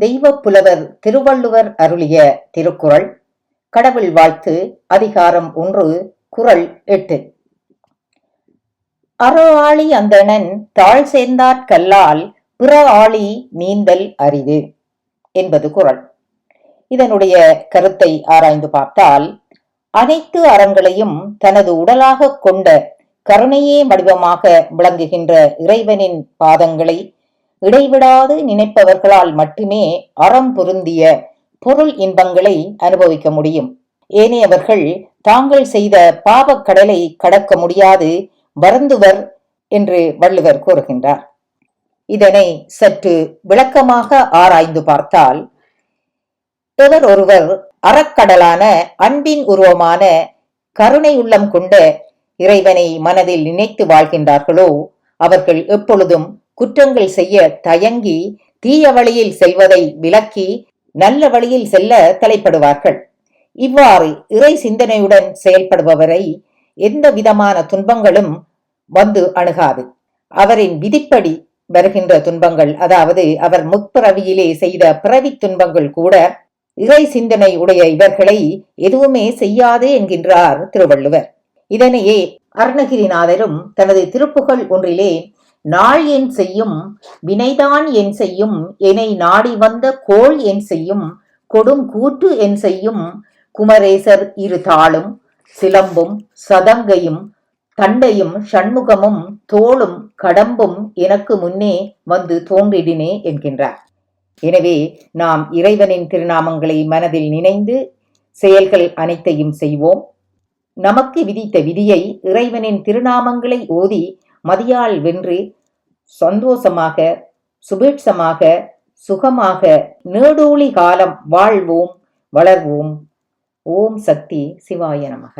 தெய்வப் புலவர் திருவள்ளுவர் அருளிய திருக்குறள் கடவுள் வாழ்த்து அதிகாரம் 1 குறள் 8. அற ஆழி அந்தணன் தாழ் சேர்ந்தாற் கல்லால் பிற ஆழி நீந்தல் அரிது என்பது குறள். இதனுடைய கருத்தை ஆராய்ந்து பார்த்தால், அனைத்து அறங்களையும் தனது உடலாக கொண்ட கருணையே வடிவமாக விளங்குகின்ற இறைவனின் பாதங்களை இடைவிடாது நினைப்பவர்களால் மட்டுமே அறம் பொருந்திய பொருள் இன்பங்களை அனுபவிக்க முடியும். ஏனையவர்கள் தாங்கள் செய்த பாவக் கடலை கடக்க முடியாது வருந்துவர் என்று வள்ளுவர் கூறுகின்றார். இதனை சற்று விளக்கமாக ஆராய்ந்து பார்த்தால், எவர் ஒருவர் அறக்கடலான அன்பின் உருவமான கருணை உள்ளம் கொண்ட இறைவனை மனதில் நினைத்து வாழ்கின்றார்களோ, அவர்கள் எப்பொழுதும் குற்றங்கள் செய்ய தயங்கி தீய வழியில் செல்வதை விலக்கி நல்ல வழியில் செல்ல தலைப்படுவார்கள். இவ்வாறு இறை சிந்தனையுடன் செயல்படுபவரை எந்த விதமான துன்பங்களும் வந்து அணுகாது. அவரின் விதிப்படி வருகின்ற துன்பங்கள், அதாவது அவர் முற்பிறவியிலே செய்த பிறவி துன்பங்கள் கூட இறை சிந்தனை உடைய இவர்களை எதுவுமே செய்யாது என்கின்றார் திருவள்ளுவர். இதனையே அருணகிரிநாதரும் தனது திருப்புகழ் ஒன்றிலே, நாள் என் செய்யும் வினைதான் என் செய்யும் எனை நாடி வந்த கோள் என் செய்யும் கொடும் கூற்று என் செய்யும் குமரேசர் இரு தாளும் சிலம்பும் சதங்கையும் தண்டையும் சண்முகமும் தோளும் கடம்பும் எனக்கு முன்னே வந்து தோன்றிடினே என்கின்றார். எனவே நாம் இறைவனின் திருநாமங்களை மனதில் நினைந்து செயல்கள் அனைத்தையும் செய்வோம். நமக்கு விதித்த விதியை இறைவனின் திருநாமங்களை ஓதி மதியால் வென்று சந்தோஷமாக, சுபீட்சமாக, சுகமாக நீடூழி காலம் வாழ்வோம், வளர்வோம். ஓம் சக்தி சிவாய நமக.